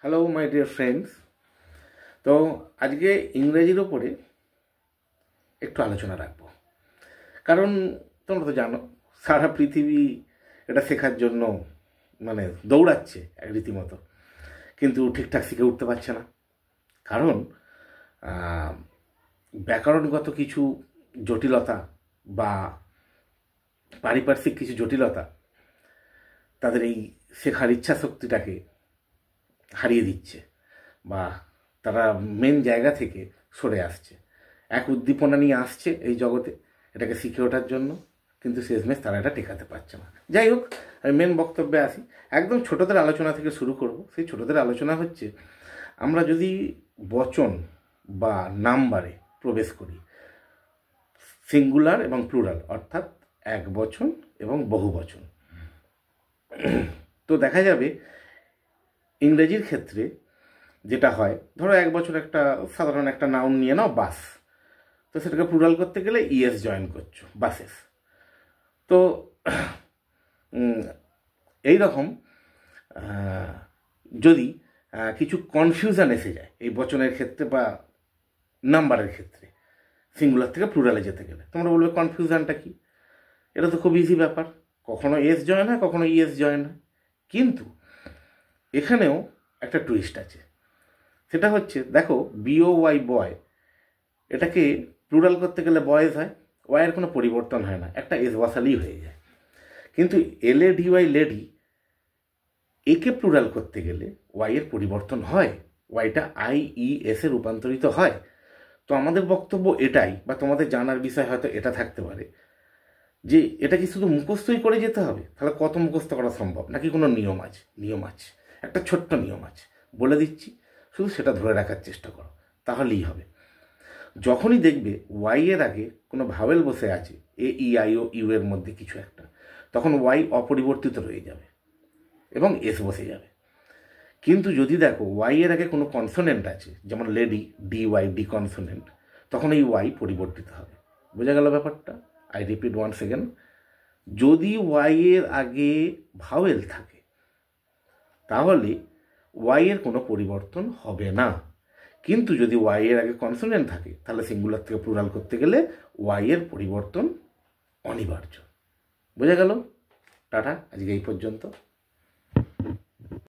Hello my dear friends. তো আজকে ইংরেজির ওপরে একটু আলোচনা রাখবো, কারণ তোমরা তো জানো সারা পৃথিবী এটা শেখার জন্য দৌড়াচ্ছে রীতিমতো, কিন্তু ঠিকঠাক শিখে উঠতে পারছে না। কারণ ব্যাকরণগত কিছু জটিলতা বা পারিপার্শ্বিক কিছু জটিলতা তাদের এই শেখার ইচ্ছা শক্তিটাকে হারিয়ে দিচ্ছে, বা তারা মেন জায়গা থেকে সরে আসছে। এক উদ্দীপনা নিয়ে আসছে এই জগতে এটাকে শিখে ওঠার জন্য, কিন্তু শেষমেশ তারা এটা টেকাতে পারছে না। যাই হোক, আমি মেন বক্তব্যে আসি। একদম ছোটদের আলোচনা থেকে শুরু করব। সেই ছোটদের আলোচনা হচ্ছে, আমরা যদি বচন বা নাম্বারে প্রবেশ করি, সিঙ্গুলার এবং প্লুরাল, অর্থাৎ এক বচন এবং বহু বচন, তো দেখা যাবে ইংরেজির ক্ষেত্রে যেটা হয়, ধরো এক বছর একটা সাধারণ একটা নাউন নিয়ে নাও, বাস। তো সেটাকে প্লুরাল করতে গেলে ইএস জয়েন করছো, বাসেস। তো এই রকম যদি কিছু কনফিউশন এসে যায় এই বচনের ক্ষেত্রে বা নাম্বারের ক্ষেত্রে, সিঙ্গুলার থেকে প্লুরালে যেতে গেলে, তোমরা বলবে কনফিউশনটা কি? এটা তো খুব ইজি ব্যাপার, কখনো এস জয়েন হয়, কখনো ইএস জয়েন হয়। কিন্তু এখানেও একটা টুইস্ট আছে। সেটা হচ্ছে, দেখো BOY বয়, এটাকে প্লুরাল করতে গেলে বয়েজ হয়, ওয়াইয়ের কোনো পরিবর্তন হয় না, একটা এস বসালেই হয়ে যায়। কিন্তু LADY লেডি, একে প্লুরাল করতে গেলে ওয়াইয়ের পরিবর্তন হয়, ওয়াইটা IES-এ রূপান্তরিত হয়। তো আমাদের বক্তব্য এটাই, বা তোমাদের জানার বিষয় হয়তো এটা থাকতে পারে যে এটা কি শুধু মুখস্থই করে যেতে হবে? তাহলে কত মুখস্থ করা সম্ভব, নাকি কোনো নিয়ম আছে? নিয়ম আছে, একটা ছোট্ট নিয়ম আছে, বলে দিচ্ছি, শুধু সেটা ধরে রাখার চেষ্টা করো, তাহলেই হবে। যখনই দেখবে ওয়াই এর আগে কোনো ভাওয়েল বসে আছে, AEIOU এর মধ্যে কিছু একটা, তখন ওয়াই অপরিবর্তিত রয়ে যাবে এবং এস বসে যাবে। কিন্তু যদি দেখো ওয়াই এর আগে কোনো কনসোনেন্ট আছে, যেমন লেডি, DY, ডি কনসোনেন্ট, তখন এই ওয়াই পরিবর্তিত হবে। বোঝা গেল ব্যাপারটা? আই রিপিট ওয়ান্স এগেন, যদি ওয়াই এর আগে ভাওয়েল থাকে তাহলে ওয়াই এর কোনো পরিবর্তন হবে না। কিন্তু যদি ওয়াই এর আগে কনসোনেন্ট থাকে, তাহলে সিঙ্গুলার থেকে প্লুরাল করতে গেলে ওয়াই এর পরিবর্তন অনিবার্য। বোঝা গেল? টাটা, আজকে এই পর্যন্ত।